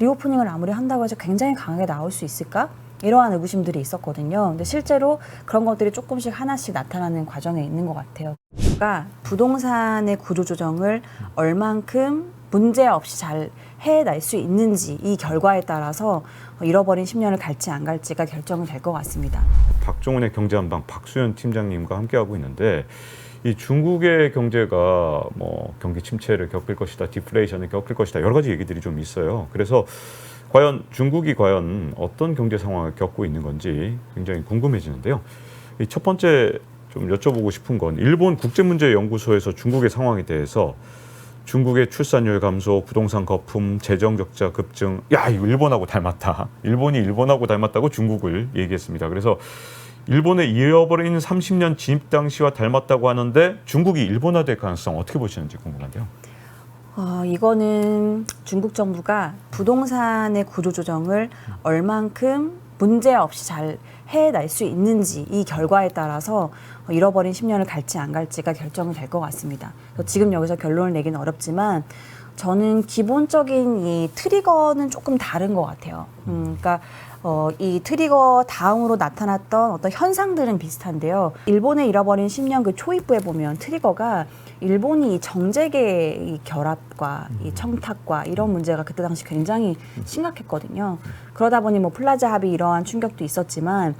리오프닝을 아무리 한다고 해서 굉장히 강하게 나올 수 있을까? 이러한 의구심들이 있었거든요. 근데 실제로 그런 것들이 조금씩 하나씩 나타나는 과정에 있는 것 같아요. 그러니까 부동산의 구조조정을 얼만큼 문제없이 잘 해낼 수 있는지 이 결과에 따라서 잃어버린 10년을 갈지 안 갈지가 결정이 될 것 같습니다. 박종훈의 경제한방 박수현 팀장님과 함께하고 있는데 이 중국의 경제가 뭐 경기 침체를 겪을 것이다, 디플레이션을 겪을 것이다 여러 가지 얘기들이 좀 있어요. 그래서 과연 중국이 과연 어떤 경제 상황을 겪고 있는 건지 굉장히 궁금해지는데요. 이 첫 번째 좀 여쭤보고 싶은 건 일본 국제문제연구소에서 중국의 상황에 대해서 중국의 출산율 감소, 부동산 거품, 재정 적자 급증. 야, 이거 일본하고 닮았다. 일본이 일본하고 닮았다고 중국을 얘기했습니다. 그래서 일본의 잃어버린 30년 진입 당시와 닮았다고 하는데 중국이 일본화될 가능성 어떻게 보시는지 궁금한데요. 이거는 중국 정부가 부동산의 구조조정을 얼만큼 문제없이 잘 해낼 수 있는지 이 결과에 따라서 잃어버린 10년을 갈지 안 갈지가 결정이 될 것 같습니다. 지금 여기서 결론을 내기는 어렵지만 저는 기본적인 이 트리거는 조금 다른 것 같아요. 그러니까 이 트리거 다음으로 나타났던 어떤 현상들은 비슷한데요. 일본의 잃어버린 10년 그 초입부에 보면 트리거가 일본이 이 정재계 이 결합과 이 청탁과 이런 문제가 그때 당시 굉장히 심각했거든요. 그러다 보니 뭐 플라자 합의 이러한 충격도 있었지만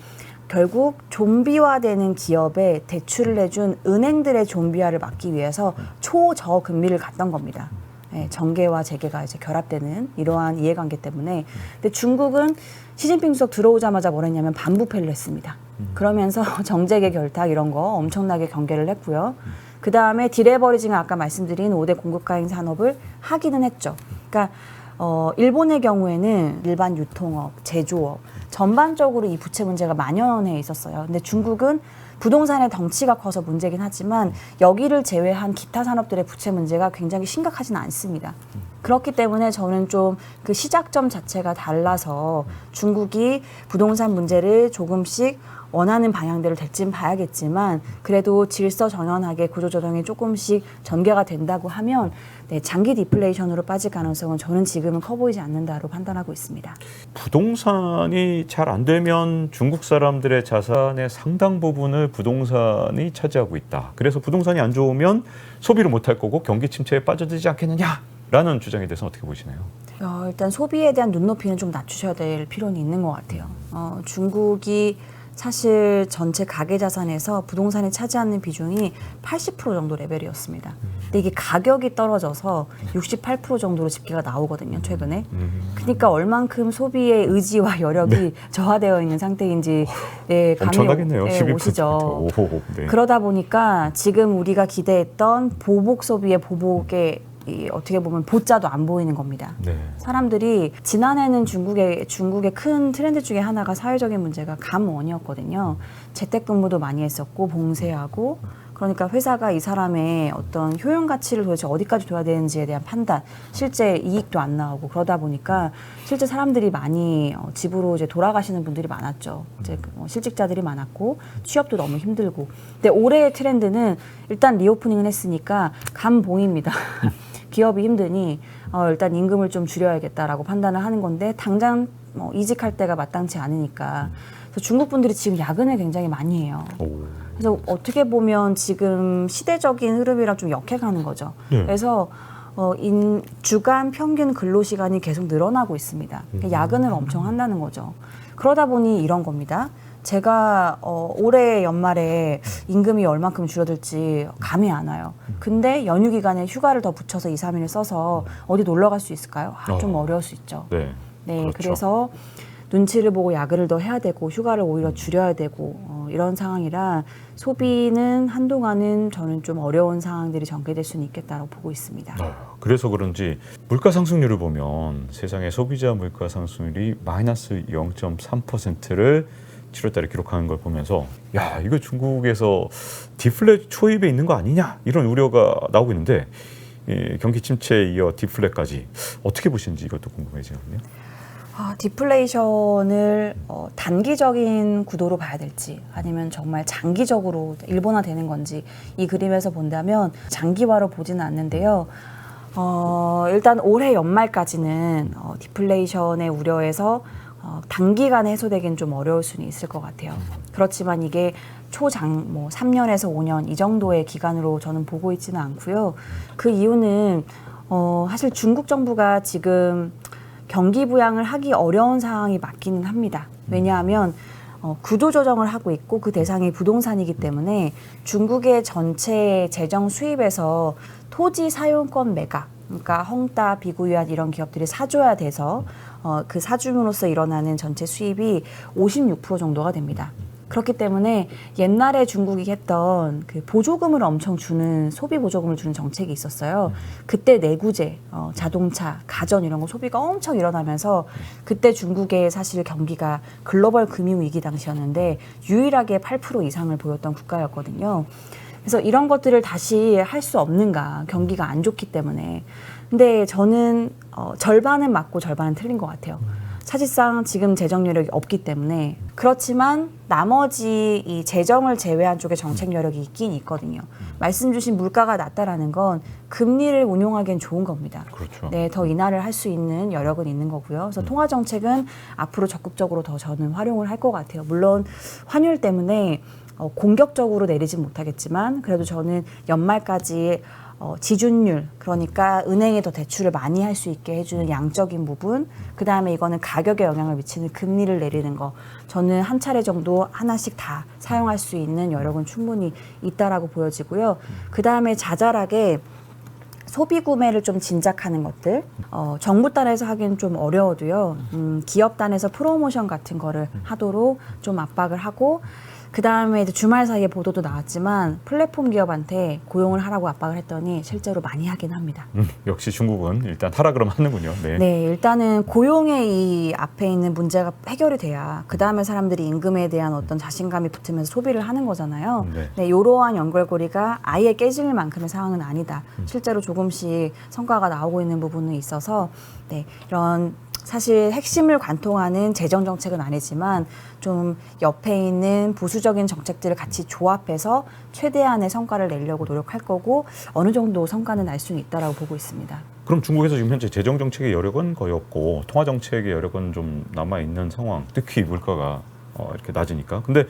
결국 좀비화되는 기업에 대출을 내준 은행들의 좀비화를 막기 위해서 초저금리를 갔던 겁니다. 네, 정계와 재계가 이제 결합되는 이러한 이해관계 때문에. 근데 중국은 시진핑 주석 들어오자마자 뭘 했냐면 반부패를 했습니다. 그러면서 정재계 결탁 이런 거 엄청나게 경계를 했고요. 그 다음에 디레버리징을 아까 말씀드린 5대 공급가행 산업을 하기는 했죠. 그러니까 일본의 경우에는 일반 유통업, 제조업 전반적으로 이 부채 문제가 만연해 있었어요. 근데 중국은 부동산의 덩치가 커서 문제긴 하지만 여기를 제외한 기타 산업들의 부채 문제가 굉장히 심각하지는 않습니다. 그렇기 때문에 저는 좀 그 시작점 자체가 달라서 중국이 부동산 문제를 조금씩 원하는 방향대로 될지는 봐야겠지만 그래도 질서정연하게 구조조정이 조금씩 전개가 된다고 하면 네, 장기 디플레이션으로 빠질 가능성은 저는 지금은 커 보이지 않는다로 판단하고 있습니다. 부동산이 잘 안 되면 중국 사람들의 자산의 상당 부분을 부동산이 차지하고 있다. 그래서 부동산이 안 좋으면 소비를 못할 거고 경기 침체에 빠져들지 않겠느냐라는 주장에 대해서 어떻게 보시나요? 일단 소비에 대한 눈높이는 좀 낮추셔야 될 필요는 있는 것 같아요. 중국이 사실 전체 가계 자산에서 부동산이 차지하는 비중이 80% 정도 레벨이었습니다. 근데 이게 가격이 떨어져서 68% 정도로 집계가 나오거든요, 최근에. 그러니까 얼만큼 소비의 의지와 여력이 네. 저하되어 있는 상태인지 네, 엄청나겠네요. 네, 12%. 오시죠. 오, 네. 그러다 보니까 지금 우리가 기대했던 보복 소비의 보복의 어떻게 보면 보자도 안 보이는 겁니다. 네. 사람들이 지난해는 중국의 큰 트렌드 중에 하나가 사회적인 문제가 감원이었거든요. 재택근무도 많이 했었고 봉쇄하고 그러니까 회사가 이 사람의 어떤 효용 가치를 도대체 어디까지 둬야 되는지에 대한 판단, 실제 이익도 안 나오고 그러다 보니까 실제 사람들이 많이 집으로 이제 돌아가시는 분들이 많았죠. 이제 실직자들이 많았고 취업도 너무 힘들고. 근데 올해의 트렌드는 일단 리오프닝을 했으니까 감봉입니다. 기업이 힘드니 일단 임금을 좀 줄여야겠다라고 판단을 하는 건데 당장 이직할 때가 마땅치 않으니까 그래서 중국 분들이 지금 야근을 굉장히 많이 해요. 그래서 어떻게 보면 지금 시대적인 흐름이랑 좀 역해가는 거죠. 네. 그래서 주간 평균 근로시간이 계속 늘어나고 있습니다. 그러니까 야근을 엄청 한다는 거죠. 그러다 보니 이런 겁니다. 제가 올해 연말에 임금이 얼만큼 줄어들지 감이 안 와요. 근데 연휴 기간에 휴가를 더 붙여서 2, 3일을 써서 어디 놀러 갈 수 있을까요? 좀 어려울 수 있죠. 네. 네, 그렇죠. 그래서 눈치를 보고 야근을 더 해야 되고 휴가를 오히려 줄여야 되고 이런 상황이라 소비는 한동안은 저는 좀 어려운 상황들이 전개될 수는 있겠다고 보고 있습니다. 그래서 그런지 물가 상승률을 보면 세상의 소비자 물가 상승률이 마이너스 0.3%를 7월달에 기록하는 걸 보면서 야 이거 중국에서 디플레 초입에 있는 거 아니냐 이런 우려가 나오고 있는데 경기 침체에 이어 디플레까지 어떻게 보시는지 이것도 궁금해지거든요. 디플레이션을 단기적인 구도로 봐야 될지 아니면 정말 장기적으로 일본화되는 건지 이 그림에서 본다면 장기화로 보지는 않는데요. 일단 올해 연말까지는 디플레이션의 우려에서 단기간에 해소되기는 좀 어려울 수는 있을 것 같아요. 그렇지만 이게 뭐 3년에서 5년 이 정도의 기간으로 저는 보고 있지는 않고요. 그 이유는 사실 중국 정부가 지금 경기 부양을 하기 어려운 상황이 맞기는 합니다. 왜냐하면 구조조정을 하고 있고 그 대상이 부동산이기 때문에 중국의 전체 재정 수입에서 토지 사용권 매각, 그러니까 헝다, 비구유한 이런 기업들이 사줘야 돼서 그 사줌으로써 일어나는 전체 수입이 56% 정도가 됩니다. 그렇기 때문에 옛날에 중국이 했던 그 보조금을 엄청 주는 소비 보조금을 주는 정책이 있었어요. 그때 내구재, 자동차, 가전 이런 거 소비가 엄청 일어나면서 그때 중국의 사실 경기가 글로벌 금융 위기 당시였는데 유일하게 8% 이상을 보였던 국가였거든요. 그래서 이런 것들을 다시 할 수 없는가, 경기가 안 좋기 때문에. 근데 저는 절반은 맞고 절반은 틀린 것 같아요. 사실상 지금 재정 여력이 없기 때문에. 그렇지만 나머지 이 재정을 제외한 쪽에 정책 여력이 있긴 있거든요. 말씀 주신 물가가 낮다라는 건 금리를 운용하기엔 좋은 겁니다. 그렇죠. 네, 더 인하를 할 수 있는 여력은 있는 거고요. 그래서 통화 정책은 앞으로 적극적으로 더 저는 활용을 할 것 같아요. 물론 환율 때문에 공격적으로 내리진 못하겠지만 그래도 저는 연말까지 지준율, 그러니까 은행에 더 대출을 많이 할 수 있게 해주는 양적인 부분, 그 다음에 이거는 가격에 영향을 미치는 금리를 내리는 거, 저는 한 차례 정도 하나씩 다 사용할 수 있는 여력은 충분히 있다라고 보여지고요. 그 다음에 자잘하게 소비 구매를 좀 진작하는 것들, 정부 단에서 하기는 좀 어려워도요, 기업 단에서 프로모션 같은 거를 하도록 좀 압박을 하고, 그 다음에 주말 사이에 보도도 나왔지만 플랫폼 기업한테 고용을 하라고 압박을 했더니 실제로 많이 하긴 합니다. 역시 중국은 일단 하라 그러면 하는군요. 네. 네, 일단은 고용의 이 앞에 있는 문제가 해결이 돼야 그 다음에 사람들이 임금에 대한 어떤 자신감이 붙으면서 소비를 하는 거잖아요. 네. 네, 이러한 연결고리가 아예 깨질 만큼의 상황은 아니다. 실제로 조금씩 성과가 나오고 있는 부분은 있어서 네, 이런 사실 핵심을 관통하는 재정 정책은 아니지만 좀 옆에 있는 보수적인 정책들을 같이 조합해서 최대한의 성과를 내려고 노력할 거고 어느 정도 성과는 날 수는 있다라고 보고 있습니다. 그럼 중국에서 지금 현재 재정 정책의 여력은 거의 없고 통화 정책의 여력은 좀 남아 있는 상황. 특히 물가가 이렇게 낮으니까. 근데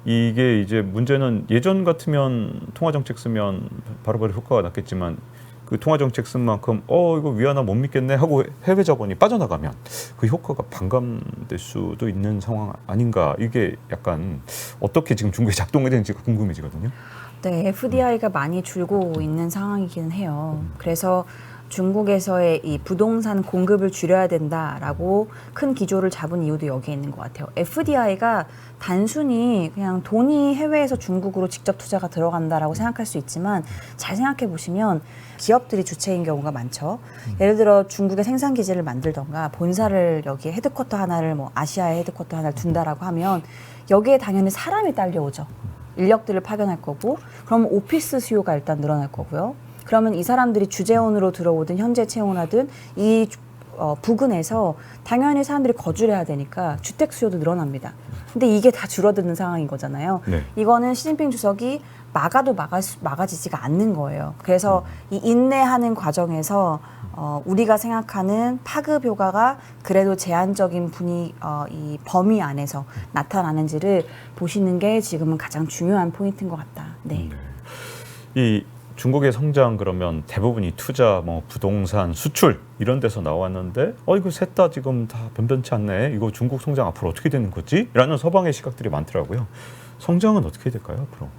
이게 이제 문제는 예전 같으면 통화 정책 쓰면 바로바로 효과가 났겠지만 그 통화 정책 쓴 만큼 이거 위안화 못 믿겠네 하고 해외 자본이 빠져나가면 그 효과가 반감될 수도 있는 상황 아닌가. 이게 약간 어떻게 지금 중국에 작동이 되는지가 궁금해지거든요. 네, FDI가 많이 줄고 있는 상황이기는 해요. 그래서 중국에서의 이 부동산 공급을 줄여야 된다라고 큰 기조를 잡은 이유도 여기에 있는 것 같아요. FDI가 단순히 그냥 돈이 해외에서 중국으로 직접 투자가 들어간다라고 생각할 수 있지만 잘 생각해 보시면 기업들이 주체인 경우가 많죠. 예를 들어 중국의 생산 기지를 만들던가 본사를 여기에 헤드쿼터 하나를 뭐 아시아에 헤드쿼터 하나를 둔다라고 하면 여기에 당연히 사람이 딸려오죠. 인력들을 파견할 거고 그럼 오피스 수요가 일단 늘어날 거고요. 그러면 이 사람들이 주재원으로 들어오든 현재 채용을 하든 이 부근에서 당연히 사람들이 거주를 해야 되니까 주택 수요도 늘어납니다. 근데 이게 다 줄어드는 상황인 거잖아요. 네. 이거는 시진핑 주석이 막아도 막아지지가 않는 거예요. 그래서 이 인내하는 과정에서 우리가 생각하는 파급 효과가 그래도 제한적인 이 범위 안에서 나타나는지를 보시는 게 지금은 가장 중요한 포인트인 것 같다. 네. 이 중국의 성장 그러면 대부분이 투자, 뭐 부동산, 수출 이런 데서 나왔는데 이거 셋 다 지금 다 변변치 않네. 이거 중국 성장 앞으로 어떻게 되는 거지? 라는 서방의 시각들이 많더라고요. 성장은 어떻게 될까요, 앞으로?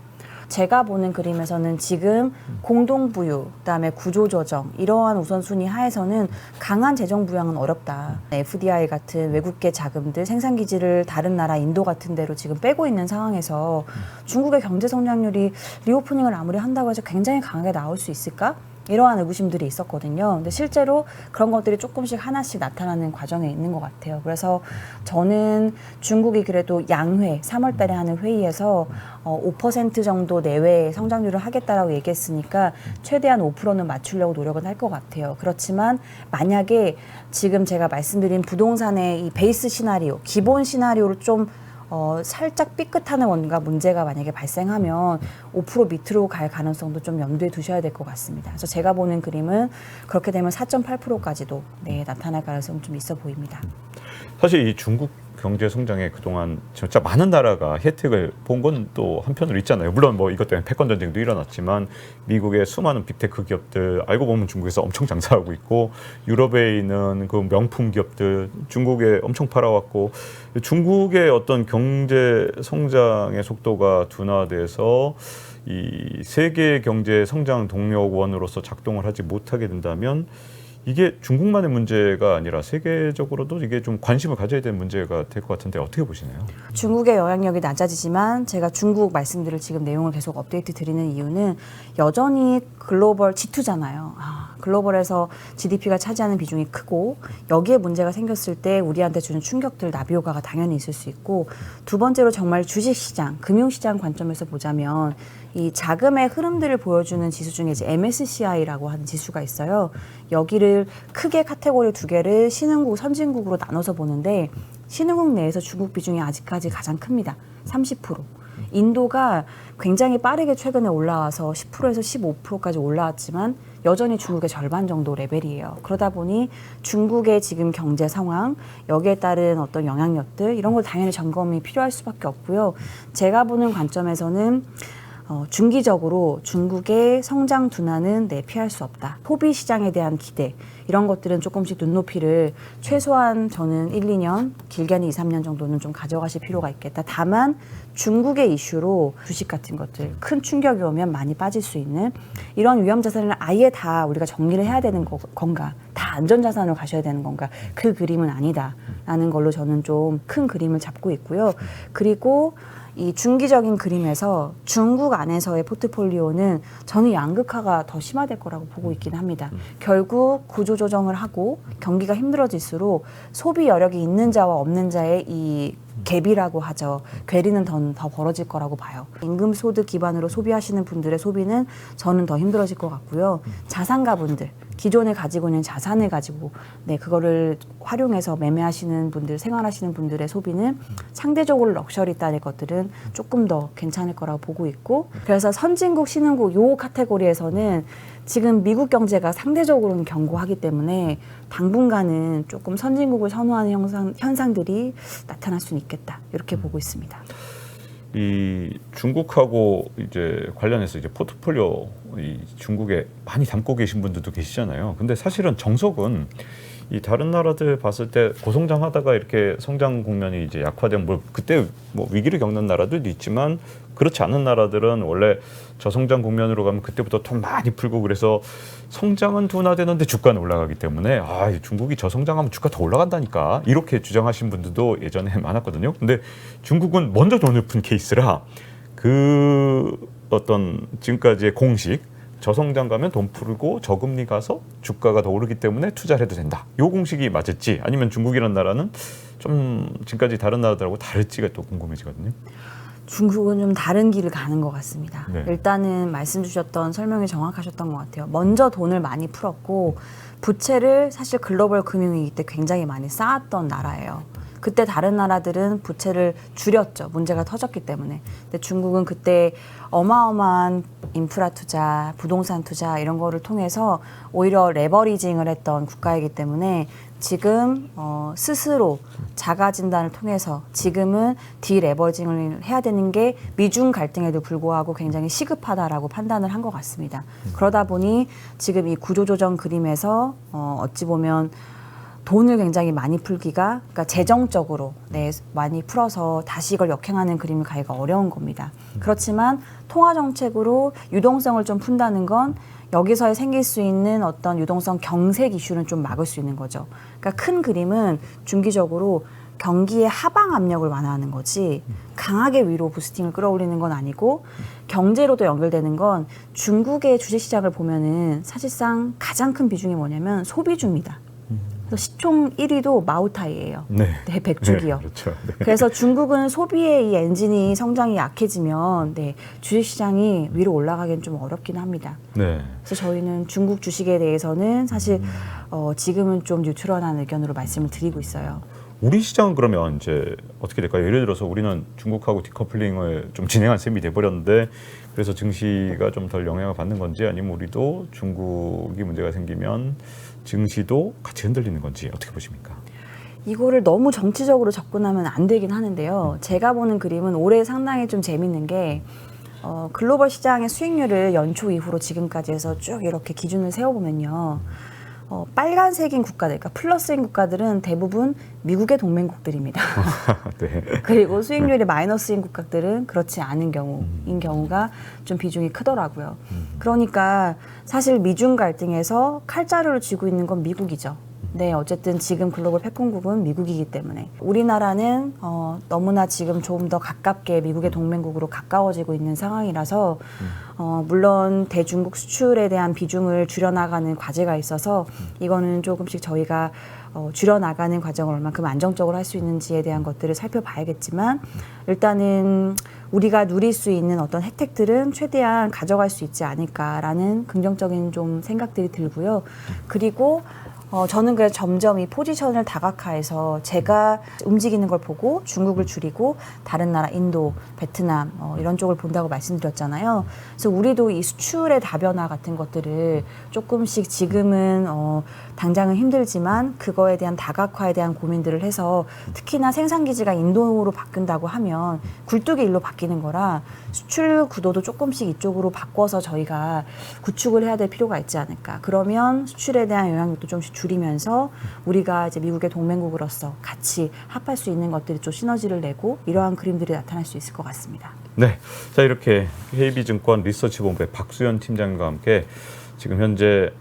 제가 보는 그림에서는 지금 공동부유, 그다음에 구조조정 이러한 우선순위 하에서는 강한 재정 부양은 어렵다. FDI 같은 외국계 자금들 생산기지를 다른 나라 인도 같은 데로 지금 빼고 있는 상황에서 중국의 경제 성장률이 리오프닝을 아무리 한다고 해서 굉장히 강하게 나올 수 있을까? 이러한 의구심들이 있었거든요. 근데 실제로 그런 것들이 조금씩 하나씩 나타나는 과정에 있는 것 같아요. 그래서 저는 중국이 그래도 양회, 3월 달에 하는 회의에서 5% 정도 내외의 성장률을 하겠다라고 얘기했으니까 최대한 5%는 맞추려고 노력은 할 것 같아요. 그렇지만 만약에 지금 제가 말씀드린 부동산의 이 베이스 시나리오, 기본 시나리오를 좀 살짝 삐끗하는 뭔가 문제가 만약에 발생하면 5% 밑으로 갈 가능성도 좀 염두에 두셔야 될 것 같습니다. 그래서 제가 보는 그림은 그렇게 되면 4.8%까지도 나타날 가능성이 좀 있어 보입니다. 사실 이 중국 경제 성장에 그동안 진짜 많은 나라가 혜택을 본 건 또 한편으로 있잖아요. 물론 뭐 이것 때문에 패권 전쟁도 일어났지만 미국의 수많은 빅테크 기업들 알고 보면 중국에서 엄청 장사하고 있고 유럽에 있는 그 명품 기업들 중국에 엄청 팔아왔고 중국의 어떤 경제 성장의 속도가 둔화돼서 이 세계 경제 성장 동력원으로서 작동을 하지 못하게 된다면 이게 중국만의 문제가 아니라 세계적으로도 이게 좀 관심을 가져야 되는 문제가 될 것 같은데 어떻게 보시나요? 중국의 영향력이 낮아지지만 제가 중국 말씀들을 지금 내용을 계속 업데이트 드리는 이유는 여전히 글로벌 G2잖아요. 글로벌에서 GDP가 차지하는 비중이 크고 여기에 문제가 생겼을 때 우리한테 주는 충격들 나비효과가 당연히 있을 수 있고 두 번째로 정말 주식시장, 금융시장 관점에서 보자면 이 자금의 흐름들을 보여주는 지수 중에 이제 MSCI라고 하는 지수가 있어요. 여기를 크게 카테고리 두 개를 신흥국, 선진국으로 나눠서 보는데 신흥국 내에서 중국 비중이 아직까지 가장 큽니다. 30%. 인도가 굉장히 빠르게 최근에 올라와서 10%에서 15%까지 올라왔지만 여전히 중국의 절반 정도 레벨이에요. 그러다 보니 중국의 지금 경제 상황, 여기에 따른 어떤 영향력들 이런 걸 당연히 점검이 필요할 수밖에 없고요. 제가 보는 관점에서는 중기적으로 중국의 성장 둔화는 피할 수 없다. 소비 시장에 대한 기대 이런 것들은 조금씩 눈높이를 최소한 저는 1, 2년, 길게는 2, 3년 정도는 좀 가져가실 필요가 있겠다. 다만 중국의 이슈로 주식 같은 것들 큰 충격이 오면 많이 빠질 수 있는 이런 위험 자산을 아예 다 우리가 정리를 해야 되는 건가? 다 안전 자산으로 가셔야 되는 건가? 그 그림은 아니다라는 걸로 저는 좀 큰 그림을 잡고 있고요. 그리고 이 중기적인 그림에서 중국 안에서의 포트폴리오는 저는 양극화가 더 심화될 거라고 보고 있긴 합니다. 결국 구조조정을 하고 경기가 힘들어질수록 소비 여력이 있는 자와 없는 자의 이 갭이라고 하죠. 괴리는 더 벌어질 거라고 봐요. 임금 소득 기반으로 소비하시는 분들의 소비는 저는 더 힘들어질 것 같고요. 자산가분들, 기존에 가지고 있는 자산을 가지고 그거를 활용해서 매매하시는 분들, 생활하시는 분들의 소비는 상대적으로 럭셔리 따를 것들은 조금 더 괜찮을 거라고 보고 있고 그래서 선진국, 신흥국 요 카테고리에서는 지금 미국 경제가 상대적으로는 견고하기 때문에 당분간은 조금 선진국을 선호하는 현상들이 나타날 수는 있겠다. 이렇게 보고 있습니다. 이 중국하고 이제 관련해서 이제 포트폴리오 이 중국에 많이 담고 계신 분들도 계시잖아요. 근데 사실은 정석은 이 다른 나라들 봤을 때 고성장하다가 이렇게 성장 국면이 이제 약화되면 뭐 그때 뭐 위기를 겪는 나라들도 있지만 그렇지 않은 나라들은 원래 저성장 국면으로 가면 그때부터 돈 많이 풀고 그래서 성장은 둔화되는데 주가는 올라가기 때문에 중국이 저성장하면 주가 더 올라간다니까 이렇게 주장하신 분들도 예전에 많았거든요. 근데 중국은 먼저 돈을 푼 케이스라 그 어떤 지금까지의 공식 저성장 가면 돈 풀고 저금리 가서 주가가 더 오르기 때문에 투자를 해도 된다. 요 공식이 맞을지 아니면 중국이라는 나라는 좀 지금까지 다른 나라들하고 다를지가 또 궁금해지거든요. 중국은 좀 다른 길을 가는 것 같습니다. 네. 일단은 말씀 주셨던 설명이 정확하셨던 것 같아요. 먼저 돈을 많이 풀었고 부채를 사실 글로벌 금융위기 때 굉장히 많이 쌓았던 나라예요. 그때 다른 나라들은 부채를 줄였죠. 문제가 터졌기 때문에. 근데 중국은 그때 어마어마한 인프라 투자, 부동산 투자 이런 거를 통해서 오히려 레버리징을 했던 국가이기 때문에 지금 스스로 자가 진단을 통해서 지금은 디레버리징을 해야 되는 게 미중 갈등에도 불구하고 굉장히 시급하다라고 판단을 한 것 같습니다. 그러다 보니 지금 이 구조조정 그림에서 어찌 보면 돈을 굉장히 많이 풀기가 그러니까 재정적으로 많이 풀어서 다시 이걸 역행하는 그림을 가기가 어려운 겁니다. 그렇지만 통화 정책으로 유동성을 좀 푼다는 건 여기서 생길 수 있는 어떤 유동성 경색 이슈는 좀 막을 수 있는 거죠. 그러니까 큰 그림은 중기적으로 경기의 하방 압력을 완화하는 거지 강하게 위로 부스팅을 끌어올리는 건 아니고 경제로도 연결되는 건 중국의 주식시장을 보면은 사실상 가장 큰 비중이 뭐냐면 소비주입니다. 시총 1위도 마오타이예요. 백주기요. 네, 그렇죠. 네. 그래서 중국은 소비의 이 엔진이 성장이 약해지면 주식시장이 위로 올라가기는 좀 어렵긴 합니다. 네. 그래서 저희는 중국 주식에 대해서는 사실 지금은 좀 뉴트럴한 의견으로 말씀을 드리고 있어요. 우리 시장은 그러면 이제 어떻게 될까요? 예를 들어서 우리는 중국하고 디커플링을 좀 진행한 셈이 돼버렸는데 그래서 증시가 좀 덜 영향을 받는 건지 아니면 우리도 중국이 문제가 생기면 증시도 같이 흔들리는 건지 어떻게 보십니까? 이거를 너무 정치적으로 접근하면 안 되긴 하는데요. 제가 보는 그림은 올해 상당히 좀 재밌는 게 글로벌 시장의 수익률을 연초 이후로 지금까지 해서 쭉 이렇게 기준을 세워보면요. 빨간색인 국가들, 그러니까 플러스인 국가들은 대부분 미국의 동맹국들입니다. 네. 그리고 수익률이 마이너스인 국가들은 그렇지 않은 경우인 경우가 좀 비중이 크더라고요. 그러니까 사실 미중 갈등에서 칼자루를 쥐고 있는 건 미국이죠. 네, 어쨌든 지금 글로벌 패권국은 미국이기 때문에 우리나라는 너무나 지금 조금 더 가깝게 미국의 동맹국으로 가까워지고 있는 상황이라서 물론 대중국 수출에 대한 비중을 줄여나가는 과제가 있어서 이거는 조금씩 저희가 줄여나가는 과정을 얼만큼 안정적으로 할 수 있는지에 대한 것들을 살펴봐야겠지만 일단은 우리가 누릴 수 있는 어떤 혜택들은 최대한 가져갈 수 있지 않을까라는 긍정적인 좀 생각들이 들고요. 그리고 저는 그래서 점점 이 포지션을 다각화해서 제가 움직이는 걸 보고 중국을 줄이고 다른 나라 인도, 베트남 이런 쪽을 본다고 말씀드렸잖아요. 그래서 우리도 이 수출의 다변화 같은 것들을 조금씩 지금은 당장은 힘들지만 그거에 대한 다각화에 대한 고민들을 해서 특히나 생산기지가 인도로 바뀐다고 하면 굴뚝의 일로 바뀌는 거라 수출 구도도 조금씩 이쪽으로 바꿔서 저희가 구축을 해야 될 필요가 있지 않을까. 그러면 수출에 대한 영향력도 좀씩 줄이면서 우리가 이제 미국의 동맹국으로서 같이 합할 수 있는 것들이 좀 시너지를 내고 이러한 그림들이 나타날 수 있을 것 같습니다. 네, 자 이렇게 KB증권 리서치본부의 박수현 팀장과 함께 지금 현재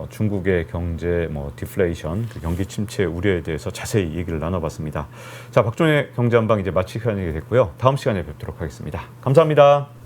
중국의 경제 디플레이션, 그 경기 침체 우려에 대해서 자세히 얘기를 나눠봤습니다. 자, 박종의 경제한방 이제 마칠 시간이 됐고요. 다음 시간에 뵙도록 하겠습니다. 감사합니다.